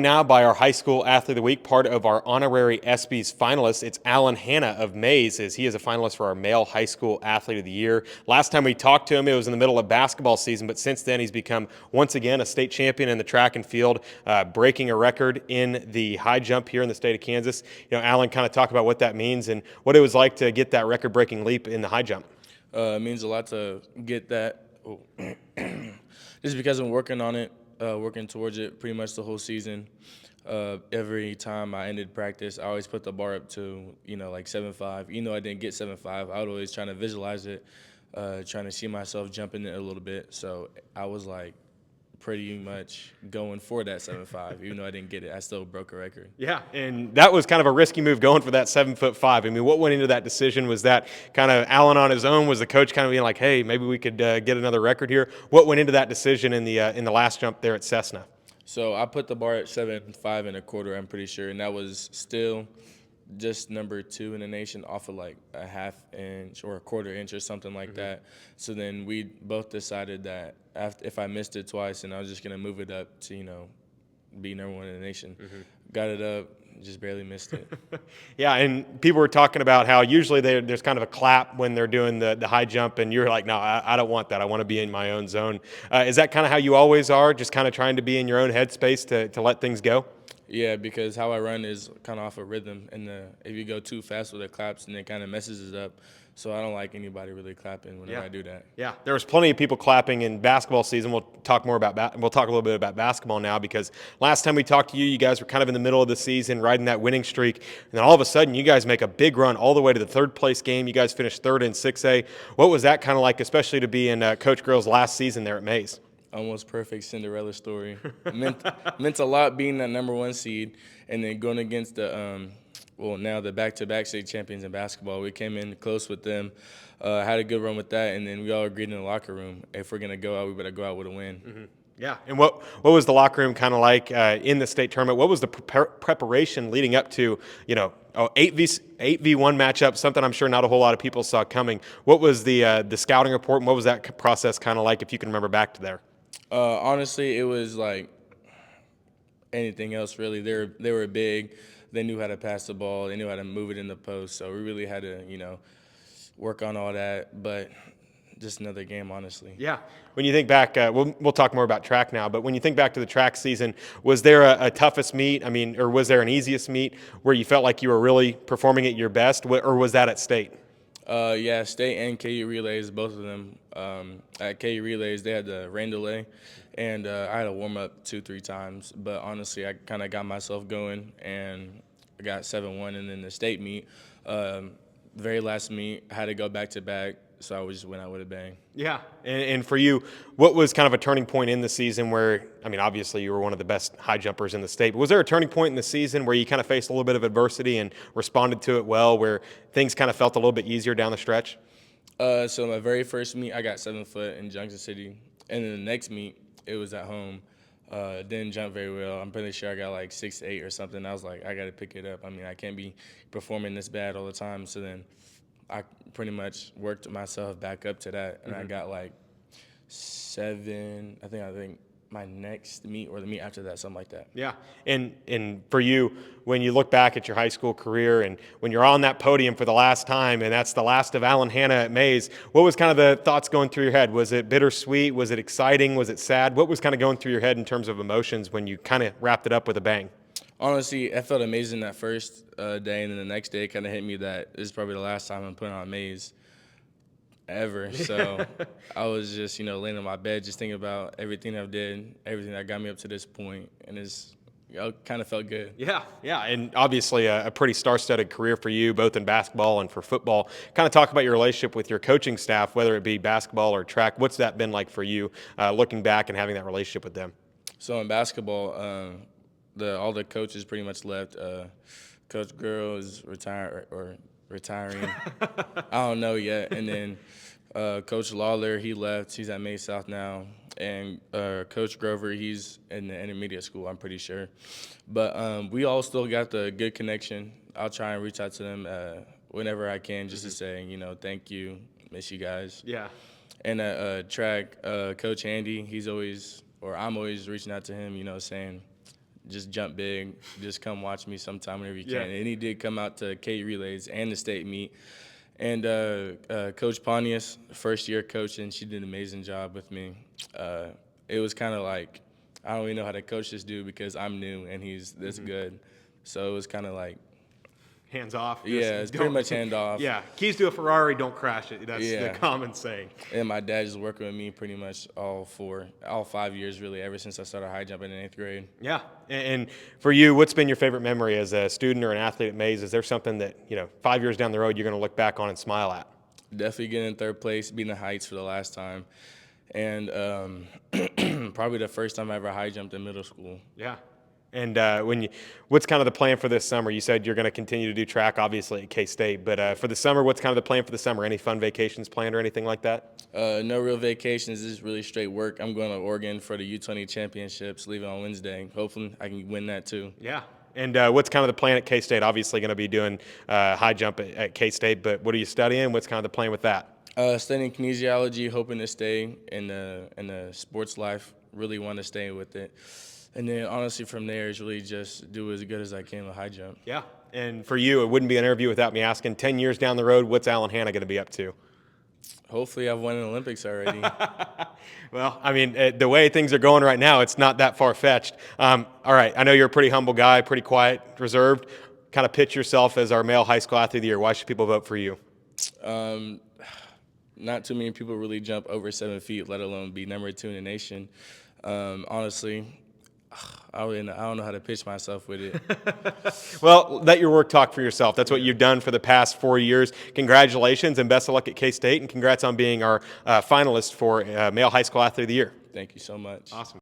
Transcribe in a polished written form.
Now by our high school athlete of the week, part of our honorary ESPYs finalists. It's Hanna of Maize, as he is a finalist for our male high school athlete of the year. Last time we talked to him, it was in the middle of basketball season, but since then he's become once again a state champion in the track and field, breaking a record in the high jump here in the state of Kansas. Alan, kind of talk about what that means and what it was like to get that record-breaking leap in the high jump. It means a lot to get that. Just because I'm working on it, working towards it pretty much the whole season. Every time I ended practice, I always put the bar up to, like 7.5. I didn't get 7.5. I would always try to visualize it, trying to see myself jumping it a little bit. So I was like pretty much going for that 7.5. Even though I didn't get it, I still broke a record. Yeah, and that was kind of a risky move going for that 7'5". I mean, what went into that decision? Was that kind of Allen on his own? Was the coach kind of being like, "Hey, maybe we could get another record here"? What went into that decision in the last jump there at Cessna? So I put the bar at 7.5 1/4. I'm pretty sure, and that was still just number 2 in the nation, off of like a ½ inch or a 1/4 inch or something like that. So then we both decided that if I missed it twice, and I was just gonna move it up to be number 1 in the nation. Got it up, just barely missed it. Yeah, and people were talking about how usually there's kind of a clap when they're doing the high jump, and you're like, no, I don't want that. I want to be in my own zone. Is that kind of how you always are, just kind of trying to be in your own headspace to let things go? Yeah, because how I run is kind of off a rhythm, and if you go too fast with the claps, and it kind of messes it up. So I don't like anybody really clapping whenever I do that. Yeah, there was plenty of people clapping in basketball season. We'll talk a little bit about basketball now, because last time we talked to you, you guys were kind of in the middle of the season, riding that winning streak, and then all of a sudden, you guys make a big run all the way to the third place game. You guys finished third in 6A. What was that kind of like, especially to be in Coach Grill's last season there at Maize? Almost perfect Cinderella story. Meant a lot being that number 1 seed, and then going against now the back-to-back state champions in basketball. We came in close with them, had a good run with that, and then we all agreed in the locker room, if we're gonna go out, we better go out with a win. Yeah, and what was the locker room kind of like in the state tournament? What was the preparation leading up to 8v1 matchup? Something I'm sure not a whole lot of people saw coming. What was the scouting report, and what was that process kind of like, if you can remember back to there? Honestly, it was like anything else, really. They were big. They knew how to pass the ball. They knew how to move it in the post. So we really had to, work on all that. But just another game, honestly. Yeah. When you think back, we'll talk more about track now, but when you think back to the track season, was there a toughest meet? I mean, or was there an easiest meet where you felt like you were really performing at your best, or was that at state? Yeah, state and KU relays, both of them. At KU relays, they had the rain delay, and I had to warm up 2-3 times. But honestly, I kind of got myself going, and I got 7-1. And then the state meet, very last meet, I had to go back to back, so I just went out with a bang. Yeah, and for you, what was kind of a turning point in the season where, I mean, obviously you were one of the best high jumpers in the state, but was there a turning point in the season where you kind of faced a little bit of adversity and responded to it well, where things kind of felt a little bit easier down the stretch? So my very first meet, I got 7 foot in Junction City, and then the next meet, it was at home. Didn't jump very well. I'm pretty sure I got like 6'8" or something. I was like, I got to pick it up. I mean, I can't be performing this bad all the time. So then I pretty much worked myself back up to that, and I got like 7. I think my next meet or the meet after that, something like that. Yeah, and for you, when you look back at your high school career and when you're on that podium for the last time, and that's the last of Hanna at Maize, what was kind of the thoughts going through your head? Was it bittersweet? Was it exciting? Was it sad? What was kind of going through your head in terms of emotions when you kind of wrapped it up with a bang? Honestly, I felt amazing that first day, and then the next day it kind of hit me that this is probably the last time I'm putting on Maize ever. So I was just, laying in my bed, just thinking about everything I've did, everything that got me up to this point, and it's kind of felt good. Yeah, and obviously a pretty star-studded career for you, both in basketball and for football. Kind of talk about your relationship with your coaching staff, whether it be basketball or track. What's that been like for you, looking back and having that relationship with them? So in basketball, all the coaches pretty much left. Coach Girl is retiring. I don't know yet. And then Coach Lawler, he left. He's at Maize South now. And Coach Grover, he's in the intermediate school, I'm pretty sure. But we all still got the good connection. I'll try and reach out to them whenever I can, just to say, thank you, miss you guys. Yeah. And track, Coach Andy, I'm always reaching out to him, saying just jump big. Just come watch me sometime whenever you can. Yeah. And he did come out to K relays and the state meet. And Coach Pontius, first year coaching, she did an amazing job with me. It was kind of like, I don't even know how to coach this dude because I'm new and he's this good. So it was kind of like, Hands off. yeah, it's pretty much hand off. Yeah, keys to a Ferrari, don't crash it. That's the Yeah. common saying. And my dad just working with me pretty much all 5 years really, ever since I started high jumping in 8th grade. Yeah, and for you, what's been your favorite memory as a student or an athlete at Maize? Is there something that 5 years down the road you're going to look back on and smile at? Definitely getting in 3rd place, beating the heights for the last time, and probably the first time I ever high jumped in middle school. Yeah. And what's kind of the plan for this summer? You said you're going to continue to do track, obviously, at K-State. But for the summer, what's kind of the plan for the summer? Any fun vacations planned or anything like that? No real vacations. This is really straight work. I'm going to Oregon for the U20 championships, leaving on Wednesday. Hopefully, I can win that too. Yeah. And what's kind of the plan at K-State? Obviously, going to be doing high jump at K-State. But what are you studying? What's kind of the plan with that? Studying kinesiology, hoping to stay in the sports life. Really want to stay with it. And then, honestly, from there is really just do as good as I can with high jump. Yeah. And for you, it wouldn't be an interview without me asking, 10 years down the road, what's Alan Hanna going to be up to? Hopefully, I've won an Olympics already. Well, I mean, the way things are going right now, it's not that far-fetched. All right, I know you're a pretty humble guy, pretty quiet, reserved. Kind of pitch yourself as our male high school athlete of the year. Why should people vote for you? Not too many people really jump over 7 feet, let alone be number 2 in the nation. Honestly, I don't know how to pitch myself with it. Well, let your work talk for yourself. That's what you've done for the past 4 years. Congratulations and best of luck at K-State, and congrats on being our finalist for Male High School Athlete of the Year. Thank you so much. Awesome.